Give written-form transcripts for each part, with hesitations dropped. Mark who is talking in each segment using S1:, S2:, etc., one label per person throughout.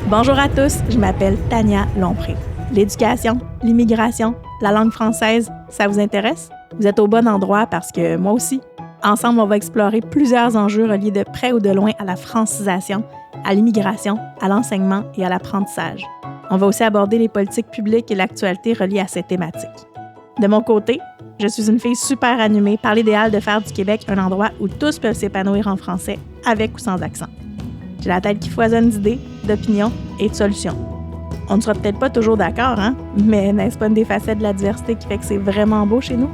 S1: Bonjour à tous, je m'appelle Tania Lompré. L'éducation, l'immigration, la langue française, ça vous intéresse? Vous êtes au bon endroit parce que moi aussi. Ensemble, on va explorer plusieurs enjeux reliés de près ou de loin à la francisation, à l'immigration, à l'enseignement et à l'apprentissage. On va aussi aborder les politiques publiques et l'actualité reliées à ces thématiques. De mon côté, je suis une fille super animée par l'idéal de faire du Québec un endroit où tous peuvent s'épanouir en français, avec ou sans accent. J'ai la tête qui foisonne d'idées, d'opinions et de solutions. On ne sera peut-être pas toujours d'accord, hein? Mais n'est-ce pas une des facettes de la diversité qui fait que c'est vraiment beau chez nous?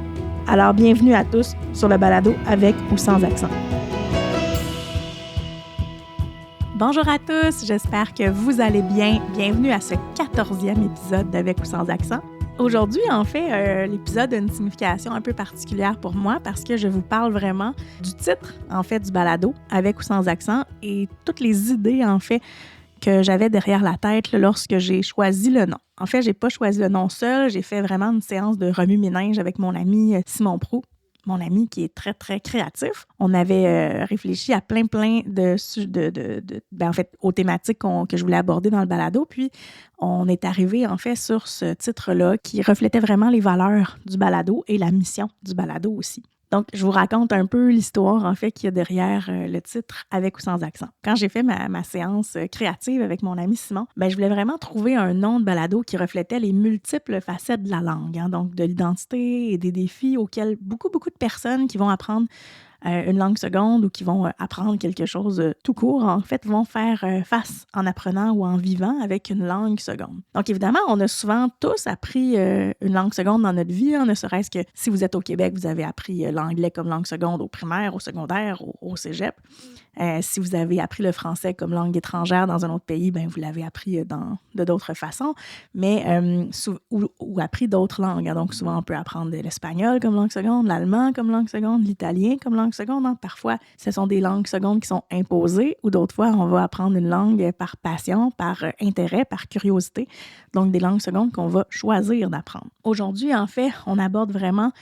S1: Alors bienvenue à tous sur le balado avec ou sans accent. Bonjour à tous, j'espère que vous allez bien. Bienvenue à ce 14e épisode d'Avec ou sans accent. Aujourd'hui, en fait, l'épisode a une signification un peu particulière pour moi parce que je vous parle vraiment du titre, en fait, du balado, avec ou sans accent, et toutes les idées, en fait, que j'avais derrière la tête lorsque j'ai choisi le nom. En fait, j'ai pas choisi le nom seul, j'ai fait vraiment une séance de remue-ménage avec mon ami Simon Proulx, mon ami qui est très, très créatif. On avait réfléchi à plein en fait, aux thématiques que je voulais aborder dans le balado. Puis, on est arrivé, en fait, sur ce titre-là qui reflétait vraiment les valeurs du balado et la mission du balado aussi. Donc, je vous raconte un peu l'histoire, en fait, qu'il y a derrière le titre « Avec ou sans accent ». Quand j'ai fait ma séance créative avec mon ami Simon, je voulais vraiment trouver un nom de balado qui reflétait les multiples facettes de la langue, hein, donc de l'identité et des défis auxquels beaucoup de personnes qui vont apprendre une langue seconde ou qui vont apprendre quelque chose tout court, en fait, vont faire face en apprenant ou en vivant avec une langue seconde. Donc, évidemment, on a souvent tous appris une langue seconde dans notre vie, hein, ne serait-ce que si vous êtes au Québec, vous avez appris l'anglais comme langue seconde au primaire, au secondaire, au cégep. Si vous avez appris le français comme langue étrangère dans un autre pays, vous l'avez appris de d'autres façons, mais ou appris d'autres langues. Hein. Donc, souvent, on peut apprendre l'espagnol comme langue seconde, l'allemand comme langue seconde, l'italien comme langue seconde. Hein. Parfois, ce sont des langues secondes qui sont imposées ou d'autres fois, on va apprendre une langue par passion, par intérêt, par curiosité. Donc, des langues secondes qu'on va choisir d'apprendre. Aujourd'hui, en fait, on aborde vraiment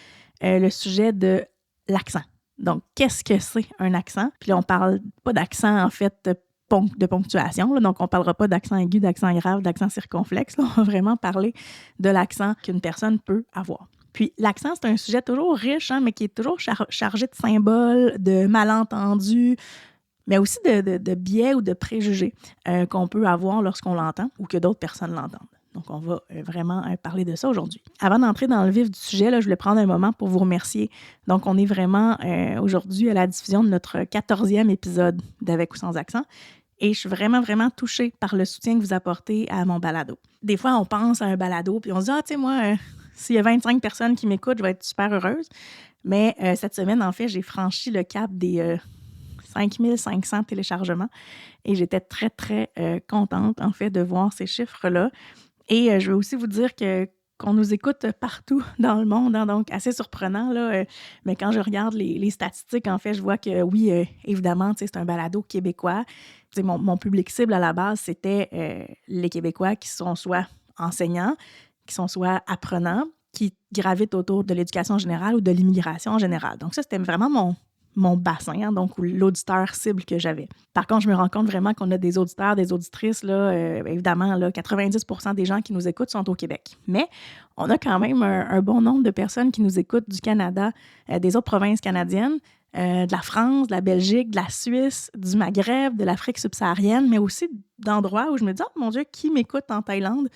S1: le sujet de l'accent. Donc, qu'est-ce que c'est un accent? Puis là, on parle pas d'accent, en fait, de ponctuation. Là. Donc, on ne parlera pas d'accent aigu, d'accent grave, d'accent circonflexe. Là. On va vraiment parler de l'accent qu'une personne peut avoir. Puis, l'accent, c'est un sujet toujours riche, hein, mais qui est toujours chargé de symboles, de malentendus, mais aussi de biais ou de préjugés qu'on peut avoir lorsqu'on l'entend ou que d'autres personnes l'entendent. Donc, on va vraiment parler de ça aujourd'hui. Avant d'entrer dans le vif du sujet, là, je voulais prendre un moment pour vous remercier. Donc, on est vraiment aujourd'hui à la diffusion de notre 14e épisode d'Avec ou sans accent. Et je suis vraiment, vraiment touchée par le soutien que vous apportez à mon balado. Des fois, on pense à un balado, puis on se dit « Ah, tu sais, moi, s'il y a 25 personnes qui m'écoutent, je vais être super heureuse. » Mais cette semaine, en fait, j'ai franchi le cap des 5500 téléchargements et j'étais très, très contente, en fait, de voir ces chiffres-là. Et je veux aussi vous dire qu'on nous écoute partout dans le monde, hein, donc assez surprenant, là, mais quand je regarde les statistiques, en fait, je vois que oui, évidemment, c'est un balado québécois. Mon public cible à la base, c'était les Québécois qui sont soit enseignants, qui sont soit apprenants, qui gravitent autour de l'éducation générale ou de l'immigration en général. Donc ça, c'était vraiment mon bassin, hein, donc l'auditeur cible que j'avais. Par contre, je me rends compte vraiment qu'on a des auditeurs, des auditrices, là, évidemment, là, 90% des gens qui nous écoutent sont au Québec. Mais on a quand même un bon nombre de personnes qui nous écoutent du Canada, des autres provinces canadiennes, de la France, de la Belgique, de la Suisse, du Maghreb, de l'Afrique subsaharienne, mais aussi d'endroits où je me dis « Oh mon Dieu, qui m'écoute en Thaïlande,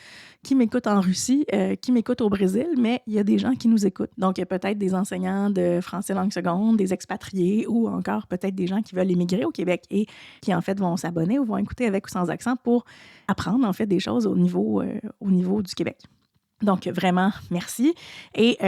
S1: qui m'écoute en Russie, qui m'écoute au Brésil? » Mais il y a des gens qui nous écoutent. Donc, il y a peut-être des enseignants de français langue seconde, des expatriés ou encore peut-être des gens qui veulent émigrer au Québec et qui, en fait, vont s'abonner ou vont écouter avec ou sans accent pour apprendre, en fait, des choses au niveau du Québec. Donc, vraiment, merci. Et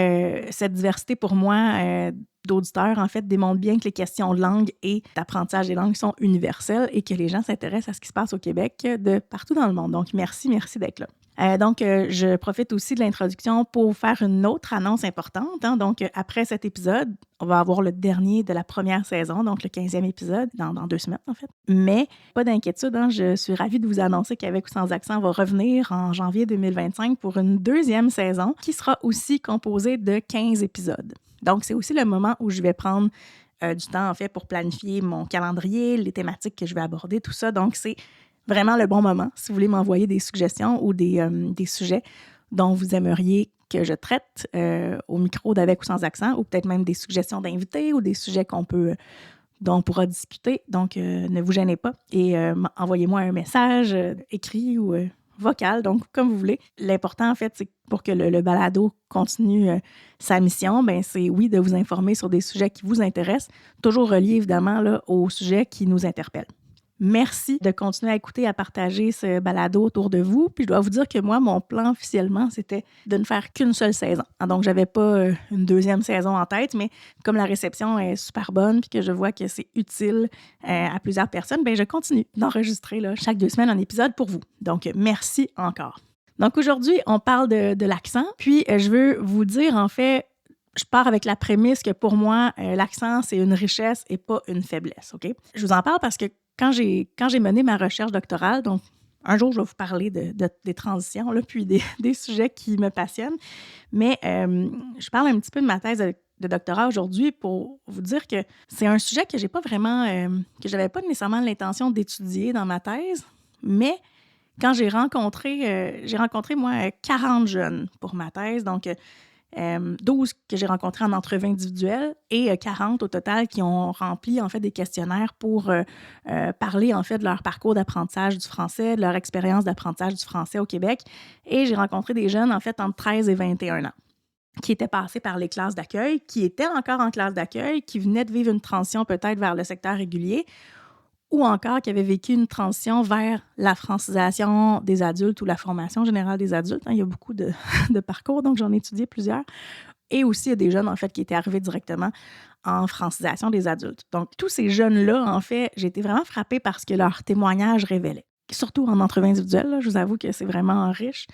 S1: cette diversité, pour moi, d'auditeurs, en fait, démontre bien que les questions de langue et d'apprentissage des langues sont universelles et que les gens s'intéressent à ce qui se passe au Québec de partout dans le monde. Donc, merci d'être là. Donc, je profite aussi de l'introduction pour faire une autre annonce importante. Hein. Donc, après cet épisode, on va avoir le dernier de la première saison, donc le 15e épisode, dans 2 semaines, en fait. Mais pas d'inquiétude, hein, je suis ravie de vous annoncer qu'Avec ou sans accent, on va revenir en janvier 2025 pour une 2e saison qui sera aussi composée de 15 épisodes. Donc, c'est aussi le moment où je vais prendre du temps, en fait, pour planifier mon calendrier, les thématiques que je vais aborder, tout ça. Donc, c'est vraiment le bon moment si vous voulez m'envoyer des suggestions ou des sujets dont vous aimeriez que je traite au micro d'Avec ou sans accent, ou peut-être même des suggestions d'invités ou des sujets dont on pourra discuter. Donc, ne vous gênez pas et envoyez-moi un message écrit ou vocal, donc comme vous voulez. L'important, en fait, c'est pour que le balado continue sa mission, ben c'est oui de vous informer sur des sujets qui vous intéressent, toujours reliés évidemment là, aux sujets qui nous interpellent. Merci de continuer à écouter, à partager ce balado autour de vous. Puis je dois vous dire que moi, mon plan officiellement, c'était de ne faire qu'une seule saison. Donc, j'avais pas une deuxième saison en tête, mais comme la réception est super bonne puis que je vois que c'est utile à plusieurs personnes, ben je continue d'enregistrer là, chaque 2 semaines un épisode pour vous. Donc, merci encore. Donc, aujourd'hui, on parle de l'accent. Puis, je veux vous dire, en fait, je pars avec la prémisse que pour moi, l'accent, c'est une richesse et pas une faiblesse, OK? Je vous en parle parce que quand j'ai mené ma recherche doctorale, donc un jour, je vais vous parler des transitions, là, puis des sujets qui me passionnent, mais je parle un petit peu de ma thèse de doctorat aujourd'hui pour vous dire que c'est un sujet que j'ai pas vraiment, que j'avais pas nécessairement l'intention d'étudier dans ma thèse, mais quand j'ai rencontré, moi, 40 jeunes pour ma thèse, donc 12 que j'ai rencontrés en entrevue individuelle et 40 au total qui ont rempli en fait des questionnaires pour parler en fait de leur parcours d'apprentissage du français, de leur expérience d'apprentissage du français au Québec. Et j'ai rencontré des jeunes en fait entre 13 et 21 ans qui étaient passés par les classes d'accueil, qui étaient encore en classe d'accueil, qui venaient de vivre une transition peut-être vers le secteur régulier ou encore qui avaient vécu une transition vers la francisation des adultes ou la formation générale des adultes. Il y a beaucoup de parcours, donc j'en ai étudié plusieurs. Et aussi, il y a des jeunes, en fait, qui étaient arrivés directement en francisation des adultes. Donc, tous ces jeunes-là, en fait, j'ai été vraiment frappée par ce que leurs témoignages révélaient. Surtout en entrevue individuelle, là, je vous avoue que c'est vraiment riche.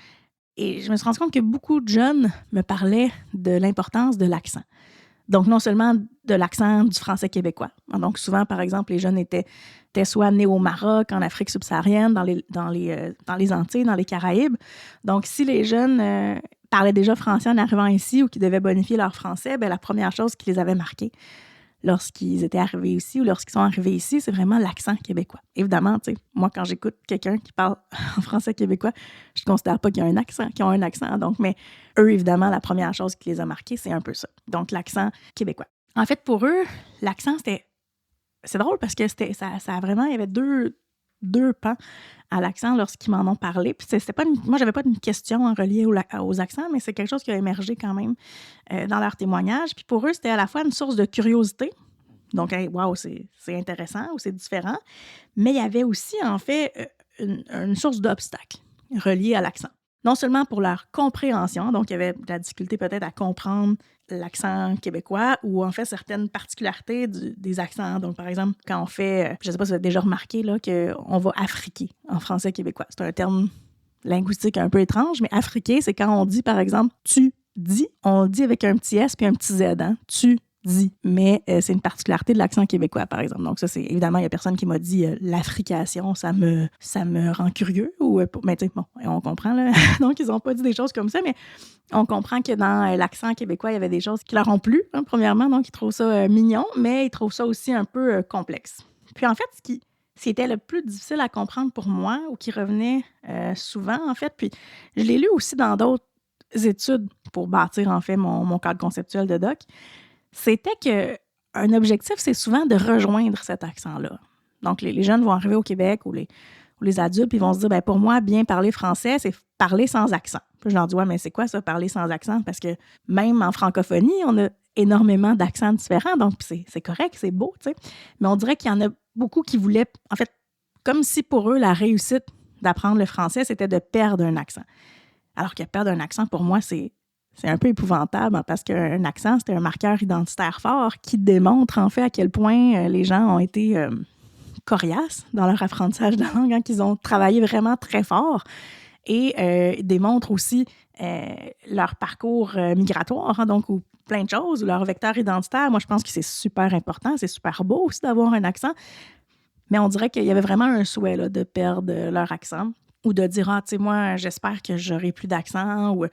S1: Et je me suis rendu compte que beaucoup de jeunes me parlaient de l'importance de l'accent. Donc, non seulement de l'accent du français québécois. Donc, souvent, par exemple, les jeunes étaient soit nés au Maroc, en Afrique subsaharienne, dans les Antilles, dans les Caraïbes. Donc, si les jeunes parlaient déjà français en arrivant ici ou qui devaient bonifier leur français, bien, la première chose qui les avait marqués lorsqu'ils étaient arrivés ici ou lorsqu'ils sont arrivés ici, c'est vraiment l'accent québécois. Évidemment, tu sais, moi, quand j'écoute quelqu'un qui parle en français québécois, je ne considère pas qu'ils ont un accent. Donc, mais eux, évidemment, la première chose qui les a marqués, c'est un peu ça. Donc, l'accent québécois. En fait, pour eux, l'accent, c'est drôle parce que ça vraiment, il y avait deux pans à l'accent lorsqu'ils m'en ont parlé. Puis moi, j'avais pas une question reliée aux accents, mais c'est quelque chose qui a émergé quand même dans leur témoignage. Puis pour eux, c'était à la fois une source de curiosité. Donc, hey, wow, c'est intéressant ou c'est différent. Mais il y avait aussi, en fait, une source d'obstacle reliée à l'accent. Non seulement pour leur compréhension, donc il y avait de la difficulté peut-être à comprendre l'accent québécois ou en fait certaines particularités des accents. Donc, par exemple, quand on fait, je ne sais pas si vous avez déjà remarqué, là, qu'on va afriquer en français québécois. C'est un terme linguistique un peu étrange, mais afriquer, c'est quand on dit, par exemple, tu dis, on le dit avec un petit S puis un petit Z, hein? Tu dit, mais c'est une particularité de l'accent québécois, par exemple. Donc ça, c'est évidemment, il y a personne qui m'a dit l'africation, ça me rend curieux. Mais tu sais, bon, on comprend, là. Donc, ils n'ont pas dit des choses comme ça, mais on comprend que dans l'accent québécois, il y avait des choses qui leur ont plu, hein, premièrement. Donc, ils trouvent ça mignon, mais ils trouvent ça aussi un peu complexe. Puis en fait, ce qui était le plus difficile à comprendre pour moi, ou qui revenait souvent, en fait, puis je l'ai lu aussi dans d'autres études pour bâtir, en fait, mon cadre conceptuel de doc, c'était qu'un objectif, c'est souvent de rejoindre cet accent-là. Donc, les jeunes vont arriver au Québec ou les adultes, puis ils vont se dire, bien, pour moi, bien parler français, c'est parler sans accent. Puis je leur dis, ouais, mais c'est quoi ça, parler sans accent? Parce que même en francophonie, on a énormément d'accents différents, donc c'est correct, c'est beau, tu sais. Mais on dirait qu'il y en a beaucoup qui voulaient, en fait, comme si pour eux, la réussite d'apprendre le français, c'était de perdre un accent. Alors que perdre un accent, pour moi, c'est un peu épouvantable, hein, parce qu'un accent, c'est un marqueur identitaire fort qui démontre en fait à quel point les gens ont été coriaces dans leur apprentissage de la langue, hein, qu'ils ont travaillé vraiment très fort et démontre aussi leur parcours migratoire, hein, donc ou plein de choses, ou leur vecteur identitaire. Moi, je pense que c'est super important, c'est super beau aussi d'avoir un accent, mais on dirait qu'il y avait vraiment un souhait là, de perdre leur accent ou de dire, ah, tu sais, moi, j'espère que j'aurai plus d'accent ou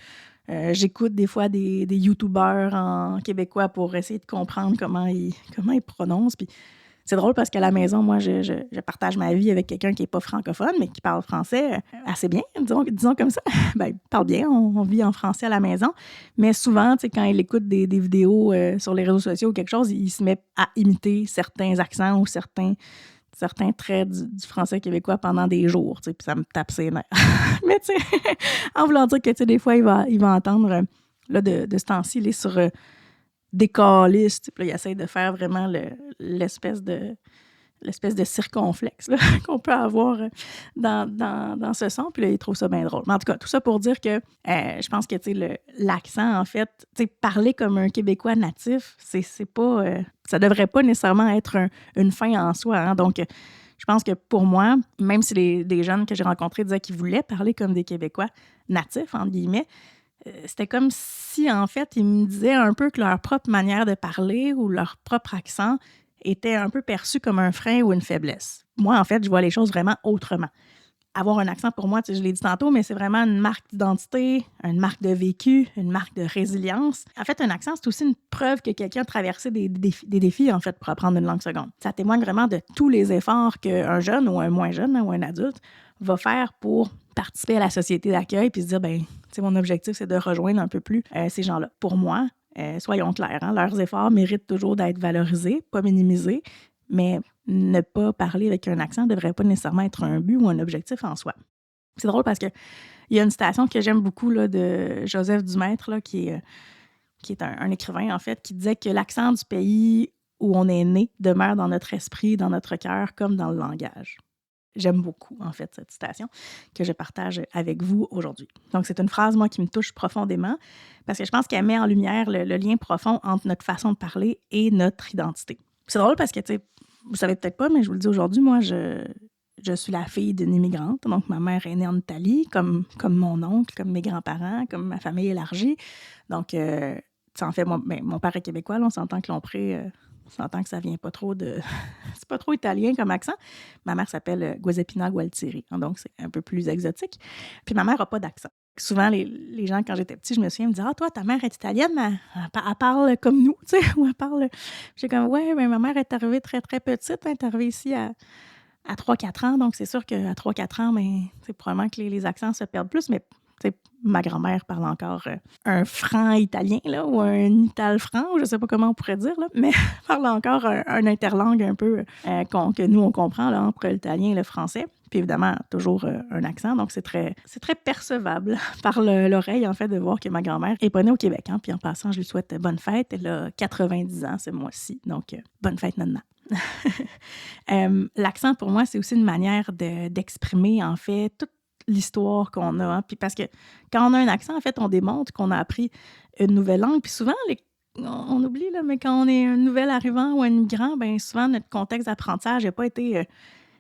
S1: j'écoute des fois des YouTubers en québécois pour essayer de comprendre comment ils prononcent. Puis, C'est drôle parce qu'à la maison, moi, je partage ma vie avec quelqu'un qui n'est pas francophone, mais qui parle français assez bien, disons comme ça. Ben, il parle bien, on vit en français à la maison. Mais souvent, tu sais, quand il écoute des vidéos sur les réseaux sociaux ou quelque chose, il se met à imiter certains accents ou certains traits du français québécois pendant des jours, tu sais, puis ça me tape ses nerfs. Mais tu sais, en voulant dire que, tu sais, des fois, il va entendre, là, de ce temps-ci, il est sur des câlisses, puis là, il essaie de faire vraiment l'espèce de circonflexe là, qu'on peut avoir dans ce son, puis là, il trouve ça bien drôle. Mais en tout cas, tout ça pour dire que je pense que, tu sais, l'accent, en fait, tu sais, parler comme un Québécois natif, c'est pas... ça devrait pas nécessairement être une fin en soi, hein. Donc, je pense que pour moi, même si les jeunes que j'ai rencontrés disaient qu'ils voulaient parler comme des Québécois natifs, entre guillemets, c'était comme si, en fait, ils me disaient un peu que leur propre manière de parler ou leur propre accent était un peu perçu comme un frein ou une faiblesse. Moi, en fait, je vois les choses vraiment autrement. Avoir un accent, pour moi, tu sais, je l'ai dit tantôt, mais c'est vraiment une marque d'identité, une marque de vécu, une marque de résilience. En fait, un accent, c'est aussi une preuve que quelqu'un a traversé des défis, en fait, pour apprendre une langue seconde. Ça témoigne vraiment de tous les efforts qu'un jeune ou un moins jeune ou un adulte va faire pour participer à la société d'accueil puis se dire, ben, tu sais, mon objectif, c'est de rejoindre un peu plus ces gens-là. Pour moi, soyons clairs, hein, leurs efforts méritent toujours d'être valorisés, pas minimisés, mais ne pas parler avec un accent ne devrait pas nécessairement être un but ou un objectif en soi. C'est drôle parce qu'il y a une citation que j'aime beaucoup là, de Joseph Dumaître, là, qui est un écrivain, en fait, qui disait que l'accent du pays où on est né demeure dans notre esprit, dans notre cœur, comme dans le langage. J'aime beaucoup, en fait, cette citation que je partage avec vous aujourd'hui. Donc, c'est une phrase, moi, qui me touche profondément parce que je pense qu'elle met en lumière le lien profond entre notre façon de parler et notre identité. C'est drôle parce que, tu sais, vous savez peut-être pas, mais je vous le dis aujourd'hui, moi, je suis la fille d'une immigrante. Donc, ma mère est née en Italie, comme mon oncle, comme mes grands-parents, comme ma famille élargie. Donc, ça en fait, moi, ben, mon père est québécois, là, on s'entend que on s'entend que ça vient pas trop de... c'est pas trop italien comme accent. Ma mère s'appelle Guazeppina Gualtieri, hein, donc c'est un peu plus exotique. Puis ma mère n'a pas d'accent. Souvent, les gens, quand j'étais petite, je me souviens, me disaient « Ah, toi, ta mère est italienne, mais elle parle comme nous, tu sais, ou elle parle... » J'étais comme « Ouais, mais ma mère est arrivée très, très petite. Elle est arrivée ici à 3-4 ans, donc c'est sûr qu'à 3-4 ans, ben, c'est probablement que les accents se perdent plus, mais ma grand-mère parle encore un franc italien, là, ou un ital-franc, je ne sais pas comment on pourrait dire, là, mais parle encore un interlangue un peu que nous, on comprend là, entre l'italien et le français. Puis évidemment, toujours un accent, donc c'est très percevable par l'oreille, en fait, de voir que ma grand-mère est pas née au Québec. Hein, puis en passant, je lui souhaite bonne fête. Elle a 90 ans ce mois-ci, donc bonne fête, Nana. L'accent, pour moi, c'est aussi une manière d'exprimer, en fait, toute l'histoire qu'on a. Hein. Puis parce que quand on a un accent, en fait, on démontre qu'on a appris une nouvelle langue. Puis souvent, on oublie, là, mais quand on est un nouvel arrivant ou un immigrant, bien souvent, notre contexte d'apprentissage n'a pas été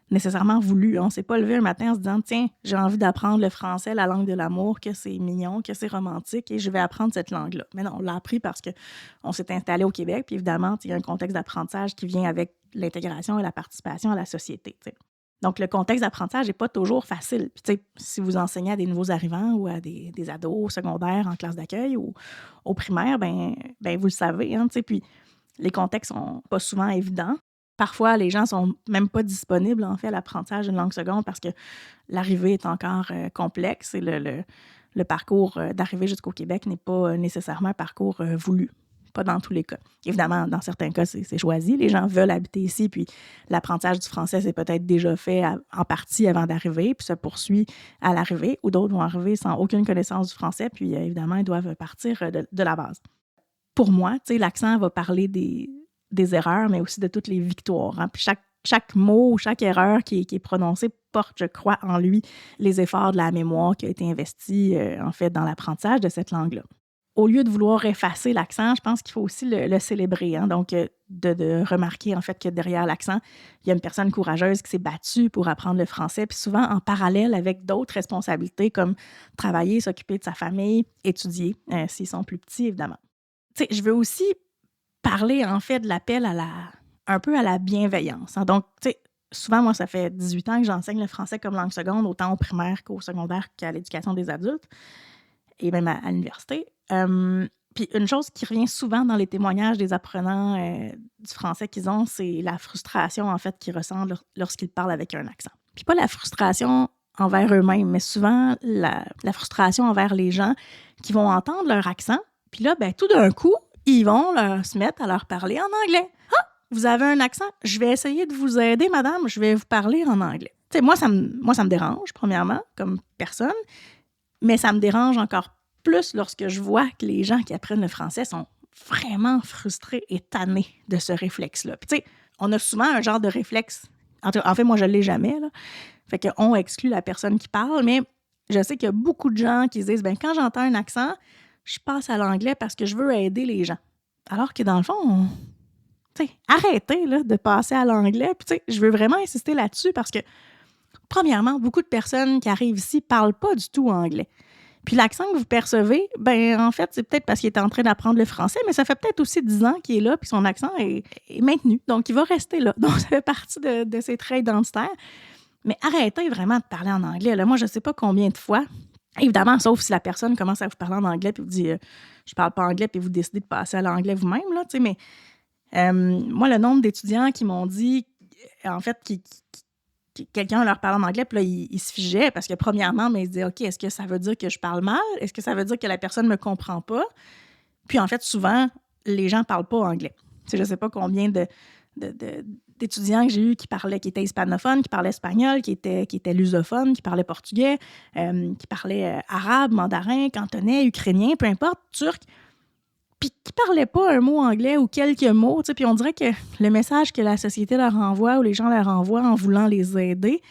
S1: nécessairement voulu. On ne s'est pas levé un matin en se disant « Tiens, j'ai envie d'apprendre le français, la langue de l'amour, que c'est mignon, que c'est romantique, et je vais apprendre cette langue-là. » Mais non, on l'a appris parce qu'on s'est installé au Québec, puis évidemment, il y a un contexte d'apprentissage qui vient avec l'intégration et la participation à la société. T'sais. Donc, le contexte d'apprentissage n'est pas toujours facile. Puis, si vous enseignez à des nouveaux arrivants ou à des ados secondaires en classe d'accueil ou au primaire, ben vous le savez. Hein, puis, les contextes sont pas souvent évidents. Parfois, les gens sont même pas disponibles, en fait, à l'apprentissage d'une langue seconde parce que l'arrivée est encore complexe et le parcours d'arrivée jusqu'au Québec n'est pas nécessairement un parcours voulu. Pas dans tous les cas. Évidemment, dans certains cas, c'est choisi. Les gens veulent habiter ici, puis l'apprentissage du français, c'est peut-être déjà fait en partie avant d'arriver, puis se poursuit à l'arrivée, ou d'autres vont arriver sans aucune connaissance du français, puis évidemment, ils doivent partir de la base. Pour moi, l'accent va parler des erreurs, mais aussi de toutes les victoires. Hein. Puis chaque mot, chaque erreur qui est prononcée porte, je crois, en lui les efforts de la mémoire qui a été investi, en fait, dans l'apprentissage de cette langue-là. Au lieu de vouloir effacer l'accent, je pense qu'il faut aussi le célébrer. Hein? Donc, de remarquer, en fait, que derrière l'accent, il y a une personne courageuse qui s'est battue pour apprendre le français, puis souvent en parallèle avec d'autres responsabilités comme travailler, s'occuper de sa famille, étudier, s'ils sont plus petits, évidemment. Tu sais, je veux aussi parler, en fait, de l'appel un peu à la bienveillance. Hein? Donc, tu sais, souvent, moi, ça fait 18 ans que j'enseigne le français comme langue seconde, autant au primaire qu'au secondaire qu'à l'éducation des adultes, et même à l'université. Puis Puis une chose qui revient souvent dans les témoignages des apprenants du français qu'ils ont, c'est la frustration, en fait, qu'ils ressentent lorsqu'ils parlent avec un accent. Puis pas la frustration envers eux-mêmes, mais souvent la frustration envers les gens qui vont entendre leur accent. Puis là, ben, tout d'un coup, ils vont se mettre à leur parler en anglais. Ah, vous avez un accent? Je vais essayer de vous aider, madame. Je vais vous parler en anglais. Tu sais, moi, ça me dérange, premièrement, comme personne, mais ça me dérange encore plus lorsque je vois que les gens qui apprennent le français sont vraiment frustrés et tannés de ce réflexe-là. Puis tu sais, on a souvent un genre de réflexe. En fait, moi, je ne l'ai jamais, là. Fait qu'on exclut la personne qui parle, mais je sais qu'il y a beaucoup de gens qui se disent, ben quand j'entends un accent, je passe à l'anglais parce que je veux aider les gens. Alors que dans le fond, tu sais, arrêtez là, de passer à l'anglais. Puis tu sais, je veux vraiment insister là-dessus parce que, premièrement, beaucoup de personnes qui arrivent ici ne parlent pas du tout anglais. Puis l'accent que vous percevez, ben en fait, c'est peut-être parce qu'il est en train d'apprendre le français, mais ça fait peut-être aussi 10 ans qu'il est là, puis son accent est maintenu. Donc, il va rester là. Donc, ça fait partie de ses traits identitaires. Mais arrêtez vraiment de parler en anglais. Là, moi, je ne sais pas combien de fois, évidemment, sauf si la personne commence à vous parler en anglais puis vous dit je parle pas anglais, puis vous décidez de passer à l'anglais vous-même. Là, mais moi, le nombre d'étudiants qui m'ont dit, en fait, quelqu'un leur parlait en anglais, puis là, il se figeait parce que, premièrement, mais il se disait OK, est-ce que ça veut dire que je parle mal? Est-ce que ça veut dire que la personne ne me comprend pas? Puis, en fait, souvent, les gens ne parlent pas anglais. Je ne sais pas combien d'étudiants que j'ai eus qui étaient hispanophones, qui parlaient espagnol, qui étaient lusophones, qui parlaient portugais, qui parlaient arabe, mandarin, cantonais, ukrainien, peu importe, turc, puis qui ne parlaient pas un mot anglais ou quelques mots. Puis on dirait que le message que la société leur envoie ou les gens leur envoient en voulant les aider,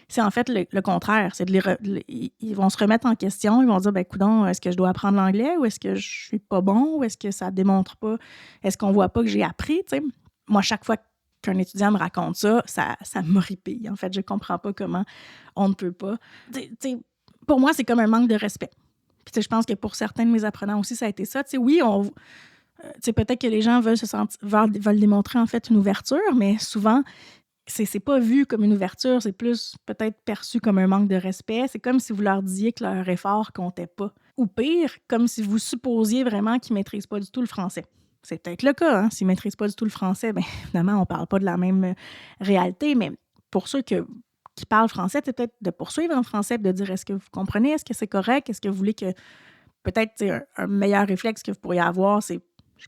S1: c'est en fait le contraire. C'est ils vont se remettre en question, ils vont dire, ben coudonc, est-ce que je dois apprendre l'anglais ou est-ce que je suis pas bon ou est-ce que ça démontre pas, est-ce qu'on voit pas que j'ai appris, tu sais? Moi, chaque fois qu'un étudiant me raconte ça m'horripille. En fait, je comprends pas comment on ne peut pas. Pour moi, c'est comme un manque de respect. Puis, je pense que pour certains de mes apprenants aussi, ça a été ça. Oui, peut-être que les gens veulent démontrer en fait une ouverture, mais souvent, c'est pas vu comme une ouverture, c'est plus peut-être perçu comme un manque de respect. C'est comme si vous leur disiez que leur effort comptait pas. Ou pire, comme si vous supposiez vraiment qu'ils maîtrisent pas du tout le français. C'est peut-être le cas, hein? S'ils maîtrisent pas du tout le français, bien évidemment, on parle pas de la même réalité, mais pour ceux qui parlent français, c'est peut-être de poursuivre en français et de dire est-ce que vous comprenez, est-ce que c'est correct, est-ce que vous voulez que peut-être un meilleur réflexe que vous pourriez avoir, c'est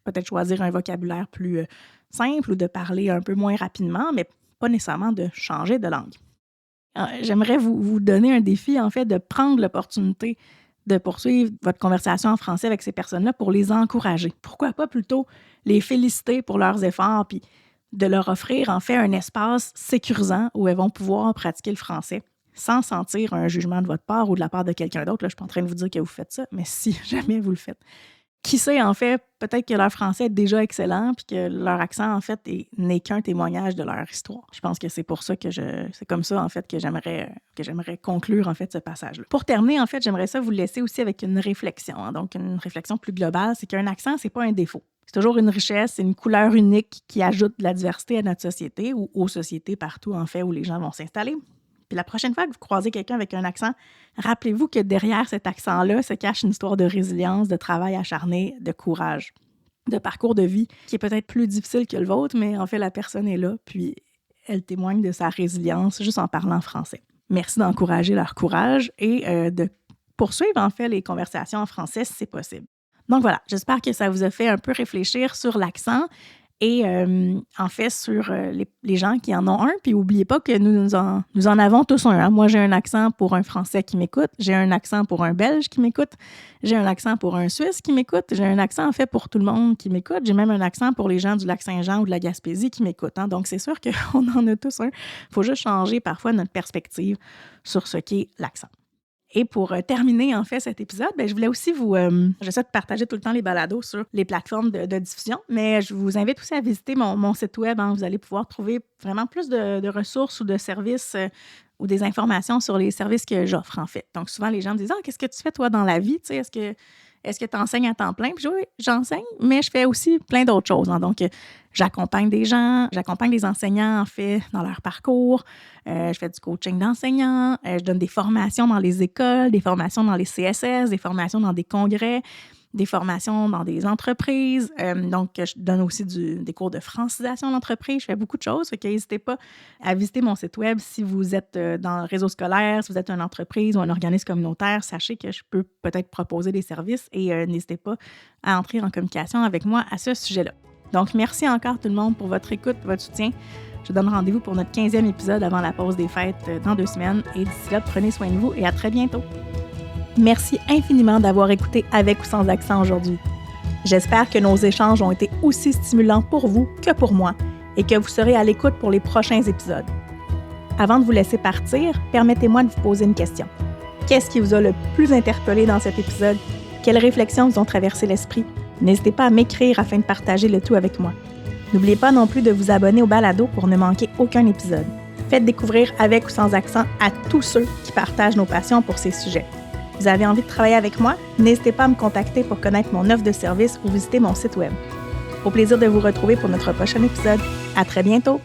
S1: peut-être choisir un vocabulaire plus simple ou de parler un peu moins rapidement, mais pas nécessairement de changer de langue. J'aimerais vous donner un défi, en fait, de prendre l'opportunité de poursuivre votre conversation en français avec ces personnes-là pour les encourager. Pourquoi pas plutôt les féliciter pour leurs efforts puis de leur offrir, en fait, un espace sécurisant où elles vont pouvoir pratiquer le français sans sentir un jugement de votre part ou de la part de quelqu'un d'autre. Là, je ne suis pas en train de vous dire que vous faites ça, mais si jamais vous le faites. Qui sait, en fait, peut-être que leur français est déjà excellent puis que leur accent, en fait, n'est qu'un témoignage de leur histoire. Je pense que c'est pour ça que c'est comme ça, en fait, que j'aimerais conclure, en fait, ce passage-là. Pour terminer, en fait, j'aimerais ça vous laisser aussi avec une réflexion. Hein. Donc, une réflexion plus globale, c'est qu'un accent, c'est pas un défaut. C'est toujours une richesse, c'est une couleur unique qui ajoute de la diversité à notre société ou aux sociétés partout, en fait, où les gens vont s'installer. Puis la prochaine fois que vous croisez quelqu'un avec un accent, rappelez-vous que derrière cet accent-là se cache une histoire de résilience, de travail acharné, de courage, de parcours de vie qui est peut-être plus difficile que le vôtre, mais en fait, la personne est là, puis elle témoigne de sa résilience juste en parlant français. Merci d'encourager leur courage et de poursuivre, en fait, les conversations en français si c'est possible. Donc voilà, j'espère que ça vous a fait un peu réfléchir sur l'accent et en fait sur les gens qui en ont un. Puis n'oubliez pas que nous en avons tous un. Hein? Moi, j'ai un accent pour un Français qui m'écoute. J'ai un accent pour un Belge qui m'écoute. J'ai un accent pour un Suisse qui m'écoute. J'ai un accent en fait pour tout le monde qui m'écoute. J'ai même un accent pour les gens du Lac-Saint-Jean ou de la Gaspésie qui m'écoutent. Hein? Donc c'est sûr qu'on en a tous un. Il faut juste changer parfois notre perspective sur ce qu'est l'accent. Et pour terminer, en fait, cet épisode, je voulais aussi j'essaie de partager tout le temps les balados sur les plateformes de diffusion, mais je vous invite aussi à visiter mon site web. Hein. Vous allez pouvoir trouver vraiment plus de ressources ou de services ou des informations sur les services que j'offre, en fait. Donc, souvent, les gens me disent « Ah, qu'est-ce que tu fais, toi, dans la vie? Tu sais, est-ce que tu enseignes à temps plein? » Puis oui, j'enseigne, mais je fais aussi plein d'autres choses. Hein. Donc, j'accompagne des gens, j'accompagne des enseignants, en fait, dans leur parcours. Je fais du coaching d'enseignants. Je donne des formations dans les écoles, des formations dans les CSS, des formations dans des congrès, des formations dans des entreprises. Donc, je donne aussi des cours de francisation d'entreprise. Je fais beaucoup de choses. Fait que n'hésitez pas à visiter mon site web si vous êtes dans le réseau scolaire, si vous êtes une entreprise ou un organisme communautaire. Sachez que je peux peut-être proposer des services et n'hésitez pas à entrer en communication avec moi à ce sujet-là. Donc, merci encore tout le monde pour votre écoute, votre soutien. Je vous donne rendez-vous pour notre 15e épisode avant la pause des fêtes dans 2 semaines. Et d'ici là, prenez soin de vous et à très bientôt. Merci infiniment d'avoir écouté Avec ou sans accent aujourd'hui. J'espère que nos échanges ont été aussi stimulants pour vous que pour moi et que vous serez à l'écoute pour les prochains épisodes. Avant de vous laisser partir, permettez-moi de vous poser une question. Qu'est-ce qui vous a le plus interpellé dans cet épisode? Quelles réflexions vous ont traversé l'esprit? N'hésitez pas à m'écrire afin de partager le tout avec moi. N'oubliez pas non plus de vous abonner au balado pour ne manquer aucun épisode. Faites découvrir Avec ou sans accent à tous ceux qui partagent nos passions pour ces sujets. Vous avez envie de travailler avec moi? N'hésitez pas à me contacter pour connaître mon offre de service ou visiter mon site web. Au plaisir de vous retrouver pour notre prochain épisode. À très bientôt!